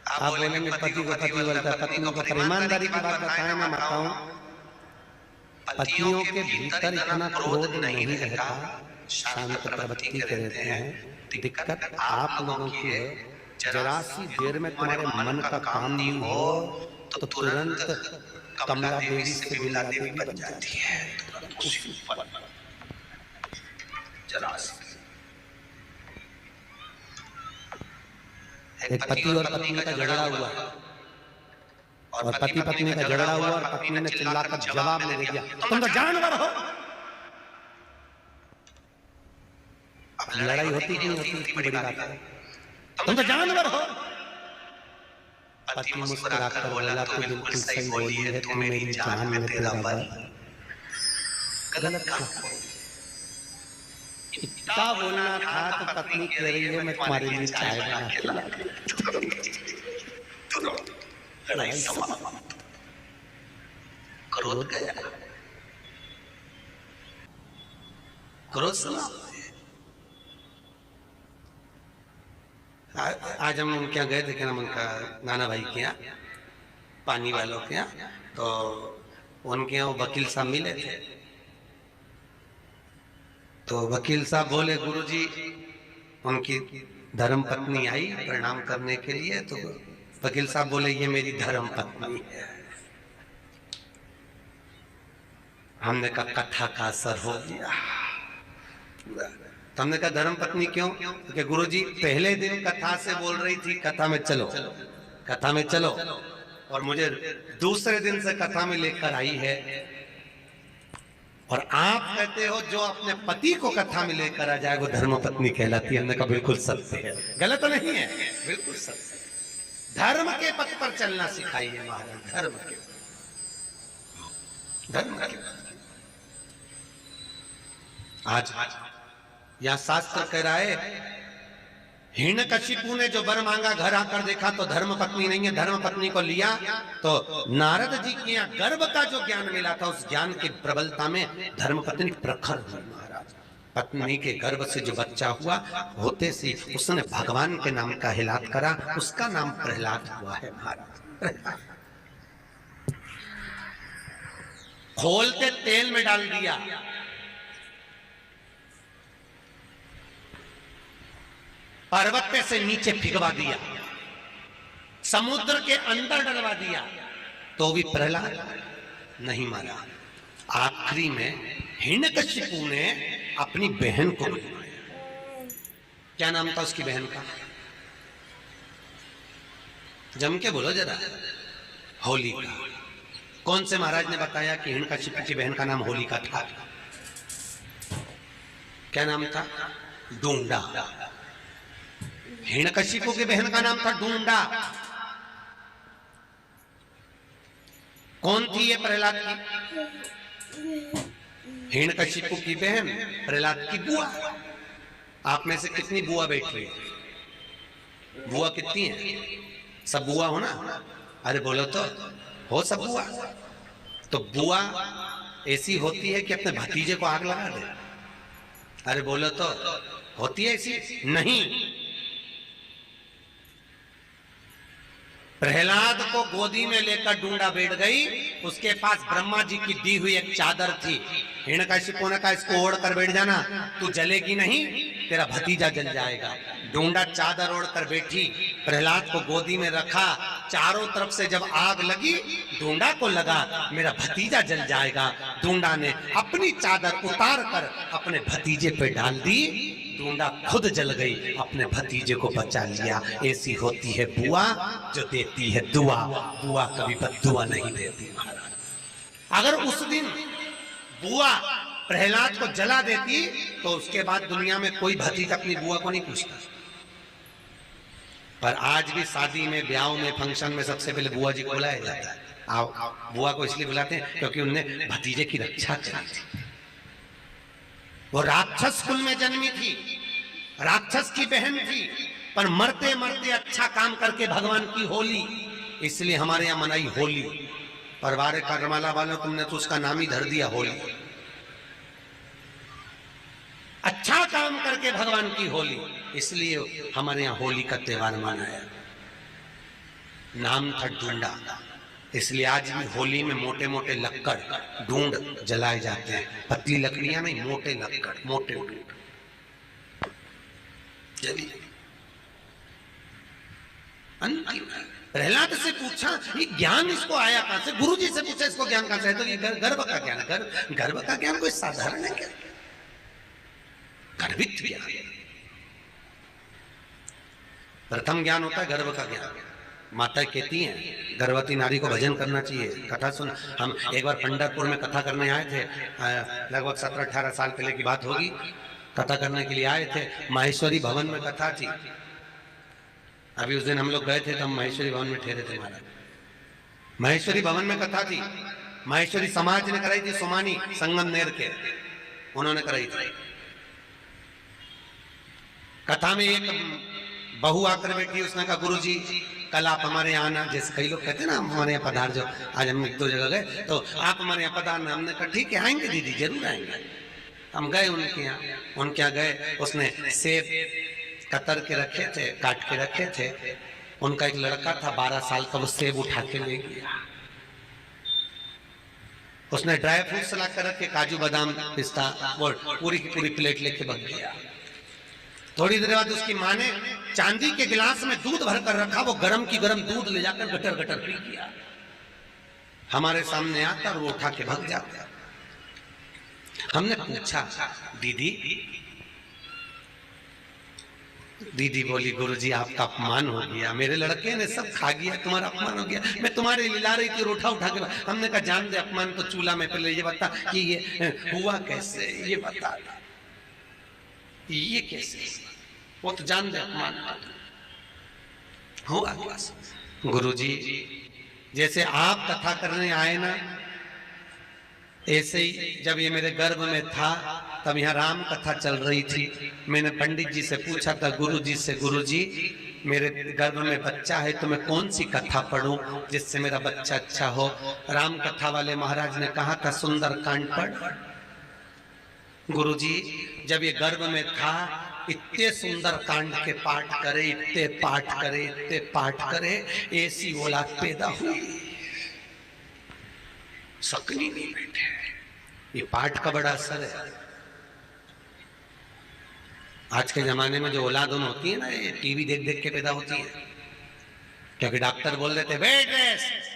आप बोलेंगे पति को पति बोलता है, पत्नी को पर ईमानदारी की बात बताएं ना माताओं, पतियों के भीतर इतना क्रोध नहीं रहता, शांत प्रवृत्ति के रहते हैं। दिक्कत आप लोगों की है, जरा सी देर में तुम्हारे मन का काम नहीं हो तो तुरंत कमला देवी से बिला देवी बन जाती है। एक पति और पत्नी का झगड़ा हुआ और पति पत्नी का झगड़ा हुआ और पत्नी ने चिल्लाकर जवाब में दे दिया, तुम तो जानवर हो। अब लड़ाई होती कि नहीं होती, इतनी बड़ी बात है, तुम तो जानवर हो। पति मुस्कुराकर बोला, तो बिल्कुल सही बोली है, तुम मेरी जान में तेरा बल। गलत कहा, इतना बोलना था तो पत्नी कह रही है, मैं तुम्हारे लिए चाय बना के ला दूं। क्रोध गया, क्रोध। आज हम उनके यहाँ गए थे, क्या नाम उनका, नाना भाई के यहाँ, पानी वालों के यहाँ, तो उनके यहाँ वकील साहब मिले थे। तो वकील साहब बोले, गुरुजी उनकी धर्म पत्नी आई प्रणाम करने के लिए। तो वकील साहब बोले, ये मेरी धर्म पत्नी है। हमने कहा कथा का असर हो गया। तो हमने कहा धर्म पत्नी क्यों? क्योंकि गुरुजी पहले दिन कथा से बोल रही थी, कथा में चलो, कथा में चलो, और मुझे दूसरे दिन से कथा में लेकर आई है। और आप कहते हो जो अपने पति को कथा में लेकर आ जाए वो धर्म पत्नी कहलाती है। हमने कहा बिल्कुल सत्य है, गलत नहीं है, बिल्कुल सत्य। धर्म के पथ पर चलना सिखाइए महाराज, धर्म के, धर्म के। आज यह शास्त्र कह रहा है, हिरण्यकशिपु ने जो वर मांगा घर आकर देखा तो धर्म पत्नी नहीं है। धर्म पत्नी को लिया तो नारद जी के यहाँ गर्भ का जो ज्ञान मिला था, उस ज्ञान की प्रबलता में धर्म पत्नी प्रखर हुई महाराज। पत्नी के गर्भ से जो बच्चा हुआ, होते से उसने भगवान के नाम का हिलात करा, उसका नाम प्रहलाद हुआ है महाराज। खोलते तेल में डाल दिया, पर्वत से नीचे फिगवा दिया, समुद्र के अंदर डलवा दिया, तो भी प्रहलाद नहीं मारा। आखिरी में हिरण्यकशिपु ने अपनी बहन को बुलाया। क्या नाम था उसकी बहन का? जम के बोलो जरा। होलिका। कौन से महाराज ने बताया कि हिरण्यकशिपु की बहन का नाम होलिका था? क्या नाम था? डूंडा। हिरण्यकशिपु की बहन का नाम था डूंडा। कौन थी ये? प्रहलाद की। हिरण्यकशिपु की बहन प्रहलाद की बुआ। आप में से कितनी बुआ बैठी है? बुआ कितनी है? सब बुआ हो ना? अरे बोलो तो, हो सब बुआ? तो बुआ ऐसी होती है कि अपने भतीजे को आग लगा दे? अरे बोलो तो, होती है ऐसी? नहीं। प्रहलाद को गोदी में लेकर डूंडा बैठ गई, उसके पास ब्रह्मा जी की दी हुई एक चादर थी। हिरण्यकशिपु ने कहा इसको ओढ़ कर बैठ जाना, तू जलेगी नहीं, तेरा भतीजा जल जाएगा। डूंडा चादर ओढ़ कर बैठी, प्रहलाद को गोदी में रखा, चारों तरफ से जब आग लगी, डूंडा को लगा मेरा भतीजा जल जाएगा। डूंडा ने अपनी चादर उतार कर अपने भतीजे पे डाल दी, डूंडा खुद जल गई, अपने भतीजे को बचा लिया। ऐसी होती है बुआ जो देती है दुआ। बुआ कभी बद्दुआ नहीं देती महाराज। अगर उस दिन बुआ प्रहलाद को जला देती तो उसके बाद दुनिया में कोई भतीजा अपनी बुआ को नहीं पूछता। पर आज भी शादी में, ब्याह में, फंक्शन में सबसे पहले बुआ जी को बुलाया जाता है। आओ। बुआ को इसलिए बुलाते हैं क्योंकि उनने भतीजे की रक्षा करी थी। वो राक्षस कुल में जन्मी थी, राक्षस की बहन थी, पर मरते मरते अच्छा काम करके भगवान की होली, इसलिए हमारे यहाँ मनाई होली। परवारे करमाला वालों, तुमने तो उसका नाम ही धर दिया होली। अच्छा काम करके भगवान की होली, इसलिए हमारे यहाँ होली का त्योहार मनाया। नाम था ढूंढा। इसलिए आज भी होली में मोटे मोटे लक्कड़ ढूंढ जलाए जाते हैं, पतली लकड़ियां नहीं, मोटे लक्कड़, मोटे ढूंढ। चलिए, प्रहलाद से पूछा ये ज्ञान इसको आया कहां से? गुरु जी से पूछा इसको ज्ञान कहां से? तो ये गर्भ का ज्ञान, गर्भ का ज्ञान कोई साधारण है क्या? गर्भित ज्ञान। प्रथम ज्ञान होता है गर्भ का ज्ञान। माता कहती हैं गर्भवती नारी को भजन करना चाहिए। कथा सुन, हम एक बार पंढरपुर में कथा करने आए थे, लगभग 17-18 साल पहले की बात होगी। कथा करने के लिए आए थे, माहेश्वरी भवन में कथा थी। अभी उस दिन हम लोग गए थे तो हम माहेश्वरी भवन में ठहरे थे। महाराज माहेश्वरी भवन में कथा थी, माहेश्वरी समाज ने कराई थी, सोमानी संगमनेर के उन्होंने कराई थी। कथा में एक बहू आकर बैठी, उसने कहा गुरु जी कल आप हमारे यहाँ आना। जैसे कई लोग कहते हैं ना हमारे यहाँ पधार जाओ, आज हम एक दो जगह गए तो आप हमारे यहाँ पधारना। हमने कहा ठीक है आएंगे दीदी, जरूर आएंगे। हम गए उनके यहाँ, उनके यहाँ गए, उसने सेब कतर के रखे थे, काट के रखे थे। उनका एक लड़का था 12 साल का, वो सेब उठा के ले गया। उसने ड्राई फ्रूट्स ला कर रखे, काजू बादाम पिस्ता, वो पूरी की पूरी प्लेट लेके भाग गया। थोड़ी देर बाद उसकी माँ ने चांदी के गिलास में दूध भरकर रखा, वो गरम की गरम दूध ले जाकर गटर गटर पी गया। हमारे सामने आता और वो उठा के भाग जाता। हमने पूछा दीदी, दीदी बोली गुरुजी आपका अपमान हो गया, मेरे लड़के ने सब खा गया, तुम्हारा अपमान हो गया। मैं तुम्हारे लिए ला रही थी, रोटा उठा के। हमने कहा जान दे अपमान तो चूल्हा में, पहले ये बता कि ये हुआ कैसे, ये बता ये कैसे, वो तो जान दे अपमान हुआ। गुरुजी जैसे आप कथा करने आए ना, ऐसे ही जब ये मेरे गर्भ में था तब यहाँ राम कथा चल रही थी। मैंने पंडित जी से पूछा था गुरुजी से, गुरुजी मेरे गर्भ में बच्चा है तो मैं कौन सी कथा पढ़ूं जिससे मेरा बच्चा अच्छा हो? राम कथा वाले महाराज ने कहा था सुंदर कांड पढ़। गुरुजी जब ये गर्भ में था इतने सुंदर कांड के पाठ करे, इतने पाठ करे, इतने पाठ करे, ऐसी औलाद पैदा हुई, सकनी नहीं बैठे। ये पाठ का बड़ा असर है। आज के जमाने में जो औलाद होती है ना, ये टीवी देख देख के पैदा होती है, क्योंकि डॉक्टर बोल देते बेड रेस्ट,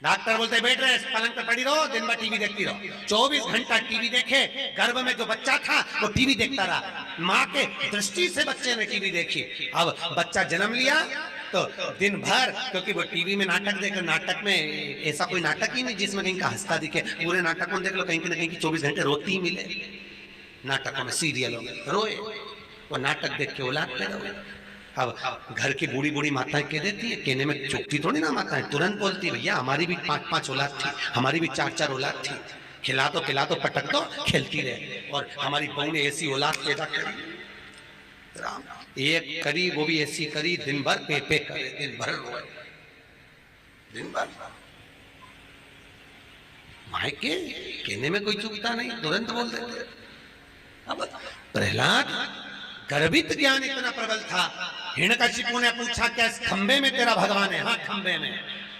डॉक्टर बोलते बेड रेस्ट, पलंग पे पड़ी रहो, दिन भर टीवी देखती रहो। 24 घंटा टीवी देखे, गर्भ में जो बच्चा था वो टीवी देखता रहा। माँ के दृष्टि से बच्चे ने टीवी देखी। अब बच्चा जन्म लिया तो दिन भर, क्योंकि वो टीवी में नाटक देखे, नाटक में ऐसा कोई नाटक ही नहीं जिसमें कहीं का हंसता दिखे। पूरे नाटक में देख लो कहीं ना कहीं की 24 घंटे रोती ही मिले। नाटकों में, सीरियलों में रोए, वो नाटक देख के औलाद पैदा हुई। अब घर की बूढ़ी बूढ़ी माताएं कह देती है, कहने में चुपती थोड़ी ना माताएं, तुरंत बोलती भैया हमारी भी 5-5 औलाद थी, हमारी भी 4-4 औलाद थी, खिला दो पिला दो पटक दो, खेलती रहे। और हमारी बहू ने ऐसी औलाद पैदा करी, एक करी वो भी ऐसी करी, दिन भर पे पे करे, दिन भर रोए, दिन भर। मायके कहने में कोई चुपता नहीं, तुरंत बोल देते। अब प्रहलाद गर्भित ज्ञान इतना प्रबल था। हिरण्यकशिपु ने पूछा क्या इस खंबे में तेरा भगवान है? हाँ खंबे में।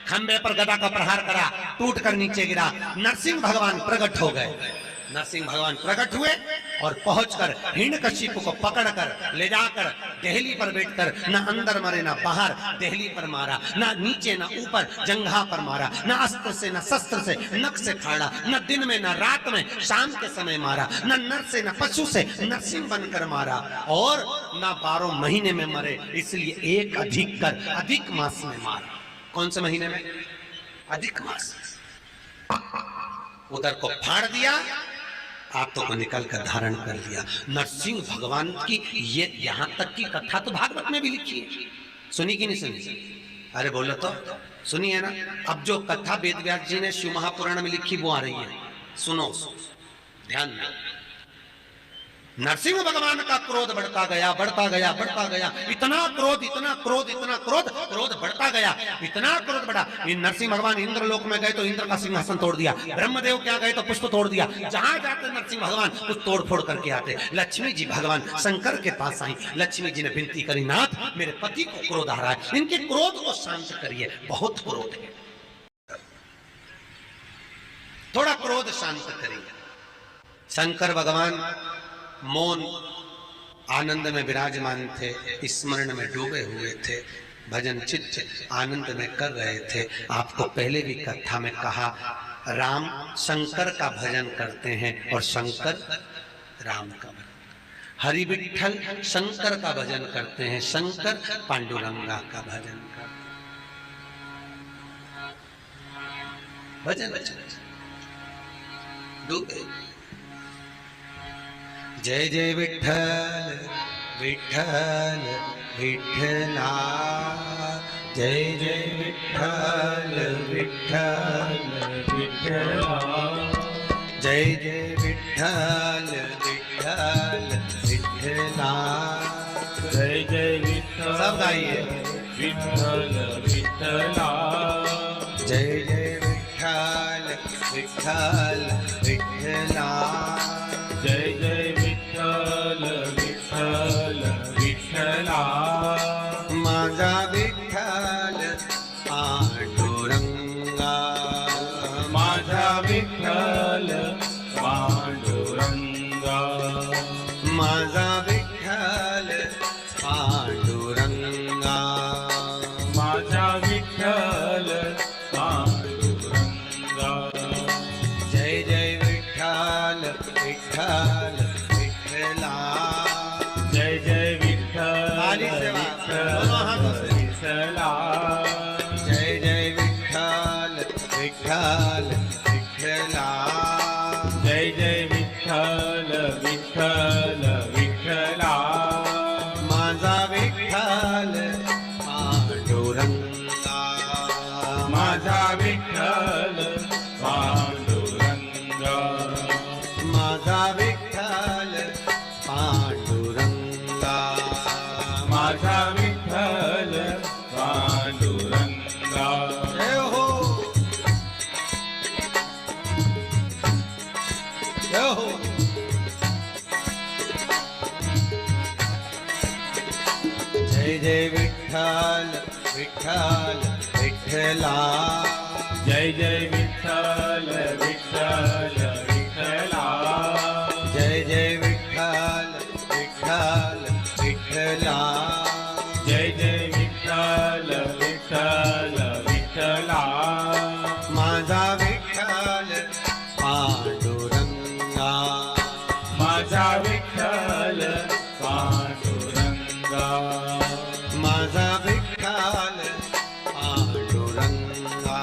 खंबे पर गदा का प्रहार करा, टूट कर नीचे गिरा। नरसिंह भगवान प्रकट हो गए। नरसिंह भगवान प्रकट हुए और पहुंचकर हिरण्यकशिपु को पकड़कर ले जाकर देहली पर बैठकर न अंदर मारे न बाहर, देहली पर मारा, न नीचे न ऊपर, जंघा पर मारा, न अस्त्र से न शस्त्र से, नख से खाड़ा, न दिन में न रात में, शाम के समय मारा, न नर से न पशु से, नरसिंह बनकर मारा, और न 12 महीने में मरे, इसलिए एक अधिक कर अधिक मास में मारा। कौन से महीने में? अधिक मास। उधर को फाड़ दिया, आंतों को निकल कर धारण कर लिया। नरसिंह भगवान की ये यहाँ तक की कथा तो भागवत में भी लिखी है, सुनी कि नहीं सुनी? अरे बोलो तो, सुनी है ना? अब जो कथा वेद व्यास जी ने शिव महापुराण में लिखी वो आ रही है, सुनो ध्यान में। नरसिंह भगवान का क्रोध बढ़ता गया, बढ़ता गया, बढ़ता गया। इतना क्रोध, इतना क्रोध, इतना क्रोध, क्रोध बढ़ता गया, इतना क्रोध बढ़ा। नरसिंह भगवान इंद्रलोक में गए तो इंद्र का सिंहासन तोड़ दिया, ब्रह्मदेव क्या गए तो पुष्प तोड़ दिया। जहां जाते नरसिंह भगवान कुछ तोड़ फोड़ करके आते। लक्ष्मी जी भगवान शंकर के पास आई। लक्ष्मी जी ने विनती करी, नाथ मेरे पति को क्रोध आ रहा है, इनके क्रोध को शांत करिए, बहुत क्रोध है, थोड़ा क्रोध शांत करिए। शंकर भगवान मौन आनंद में विराजमान थे, स्मरण में डूबे हुए थे, भजन चित्त आनंद में कर रहे थे। आपको पहले भी कथा में कहा, राम शंकर का भजन करते हैं और शंकर राम का भजन, हरि विठ्ठल शंकर का भजन करते हैं, शंकर पांडुरंगा का भजन करते भजन डूबे। जय जय विठ्ठल विठ्ठल विठ्ठला, जय जय विठ्ठल विठ्ठल विठ्ठला, जय जय विठ्ठल विठ्ठल विठ्ठला, जय जय विठ्ठल। सब गाइए, विठ्ठल विठ्ठला, जय जय विठ्ठल विठ्ठल विठ्ठला, जय जय विठ्ठल विठ्ठल विठ्ठला, माझा विठ्ठल पांडुरंगा, माझा विठ्ठल पांडुरंगा, माझा विठ्ठल पांडुरंगा, माझा विठ्ठल पांडुरंगा, जय जय विठ्ठल विठ्ठल विठ्ठला, जय जय विठ्ठल विठ्ठला, जय जय विठ्ठल विठ्ठल विठ्ठला, जय जय विठ्ठल विठ्ठल विठ्ठला, माझा विठ्ठल पांडुरंगा, माझा विठ्ठल पांडुरंगा, माझा विठ्ठल पांडुरंगा, माझा विठ्ठल पांडुरंगा, जय हो जय हो। जय जय विठ्ठल विठ्ठल विठ्ठला, जय जय विठ्ठल विठ्ठल विठ्ठला, जय जय विठ्ठल विठ्ठल विठ्ठला, जय जय विठ्ठल विठ्ठल विठ्ठला, माझा विठ्ठल पांडुरंगा, माझा विठ्ठल पांडुरंगा, माझा विठ्ठल पांडुरंगा,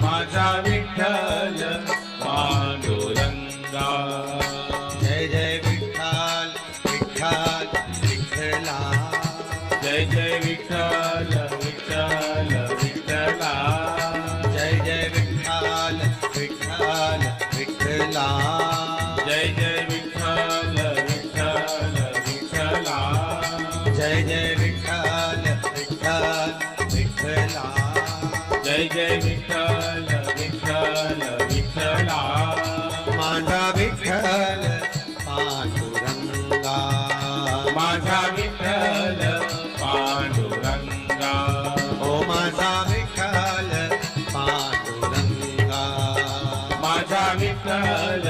माझा विठ्ठल पांडुरंगा, जय जय विठ्ठल विठ्ठल विठ्ठला, जय जय विठ्ठल विठ्ठल विठ्ठला, जय जय विठ्ठल विठ्ठल विठ्ठला, जय जय विठ्ठल विठ्ठल विठ्ठला, जय जय विठ्ठल विठ्ठल विठ्ठला, जय जय विठ्ठल विठ्ठल विठ्ठला, माझा विठ्ठल पांडुरंगा, माझा विठ्ठल पांडुरंगा, ओ माझा विठ्ठल पांडुरंगा, माझा विठ्ठल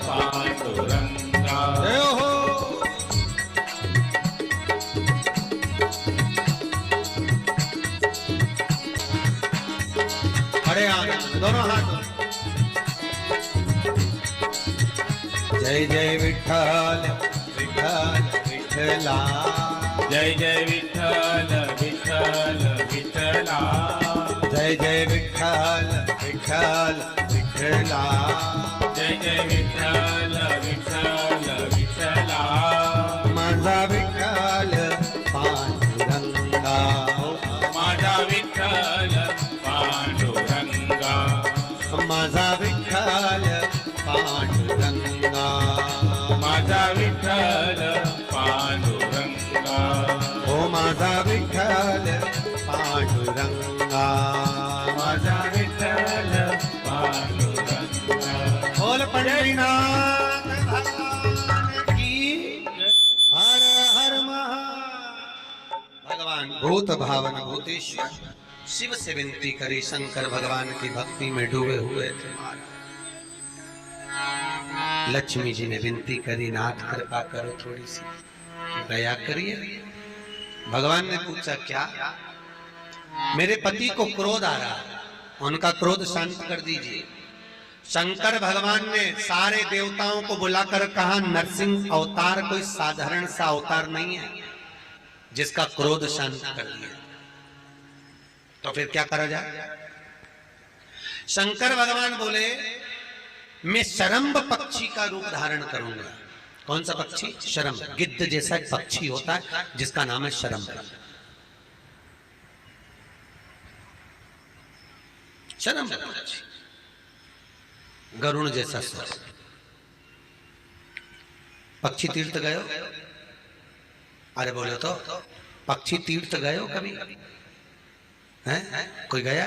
पांडुरंगा, जय हो। खड़े आनंद दोनों हाथ। जय जय विठ्ठल विठ्ठल विठ्ठला, जय जय विठ्ठल विठ्ठल विठ्ठला, जय जय विठ्ठल विठ्ठल विठ्ठला, जय जय विठ्ठल विठ्ठल विठ्ठला, माझा विठ्ठल पांडुरंगा, माझा विठ्ठल पांडुरंगा, माझा विठ्ठल पांडुरंगा, माझा विठ्ठल पांडुरंगा। माझा विठ्ठल पांडुरंगा। बोल पंढरीनाथ भगवान की। हर हर भगवान भूत भावन भूतेश्वर शिव से विनती करी, शंकर भगवान की भक्ति में डूबे हुए थे। लक्ष्मी जी ने विनती करी, नाथ कृपा करो, थोड़ी सी दया करिए। भगवान ने पूछा क्या? मेरे पति को क्रोध आ रहा है, उनका क्रोध शांत कर दीजिए। शंकर भगवान ने सारे देवताओं को बुलाकर कहा, नरसिंह अवतार कोई साधारण सा अवतार नहीं है जिसका क्रोध शांत कर दिया। तो फिर क्या करा जाए? शंकर भगवान बोले, मैं शरम्भ पक्षी का रूप धारण करूंगा। कौन सा पक्षी? शरम्भ। गिद्ध जैसा एक पक्षी होता है जिसका नाम है शरम्भ। शरम्भ पक्षी, गरुण जैसा स्वर। पक्षी तीर्थ गए हो? अरे बोलो तो, पक्षी तीर्थ गए हो कभी? हैं? कोई गया?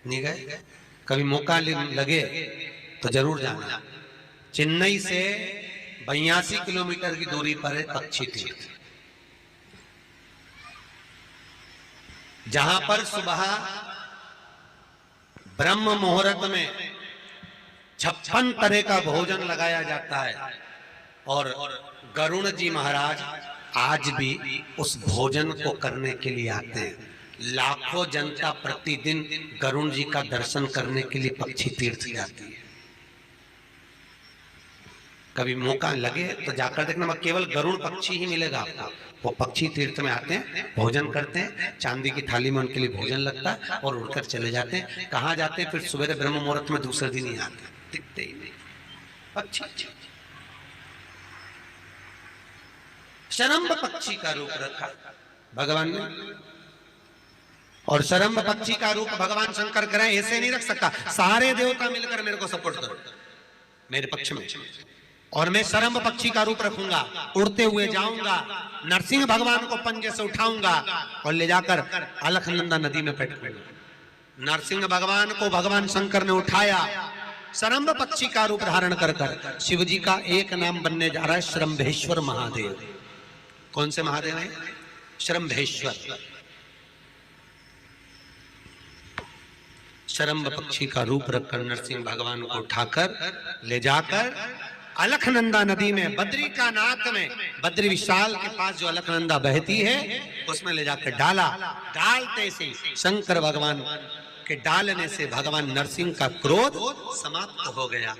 नहीं गए? कभी मौका लगे तो जरूर जाना। चेन्नई से 82 किलोमीटर की दूरी पर है पक्षी तीर्थ, जहां पर सुबह ब्रह्म मुहूर्त में 56 तरह का भोजन लगाया जाता है। और गरुण जी महाराज आज भी उस भोजन को करने के लिए आते हैं। लाखों जनता प्रतिदिन गरुण जी का दर्शन करने के लिए पक्षी तीर्थ जाती है। कभी मौका लगे तो जाकर देखना, केवल गरुड़ पक्षी ही मिलेगा आपको। वो पक्षी तीर्थ में आते हैं, भोजन करते हैं, चांदी की थाली में उनके लिए भोजन लगता है और उड़कर चले जाते हैं। कहाँ जाते हैं? फिर सुबह ब्रह्म मुहूर्त में दूसरे दिन ही आते, दिखते ही नहीं पक्षी। शरम्भ पक्षी का रूप रखा भगवान ने। और शरम्भ पक्षी का रूप भगवान शंकर करें, ऐसे नहीं रख सकता। सारे देवता मिलकर मेरे को सपोर्ट करो, मेरे पक्ष में। और मैं शरम्भ पक्षी का रूप रखूंगा, उड़ते हुए जाऊंगा, नरसिंह भगवान को पंजे से उठाऊंगा और ले जाकर अलखनंदा नदी में फेंकूंगा। नरसिंह भगवान को भगवान शंकर ने उठाया, शरम्भ पक्षी का रूप धारण कर कर। शिव जी का एक नाम बनने जा रहा है शरम्भेश्वर महादेव। कौन से महादेव है? शरम्भेश्वर। शरम्भ पक्षी का रूप रखकर नरसिंह भगवान को उठाकर ले जाकर अलखनंदा नदी में, बद्री का नाक में, बद्री विशाल के पास जो अलखनंदा बहती है उसमें ले जाकर डाला। डालते से शंकर भगवान के डालने से भगवान नरसिंह का क्रोध समाप्त हो गया।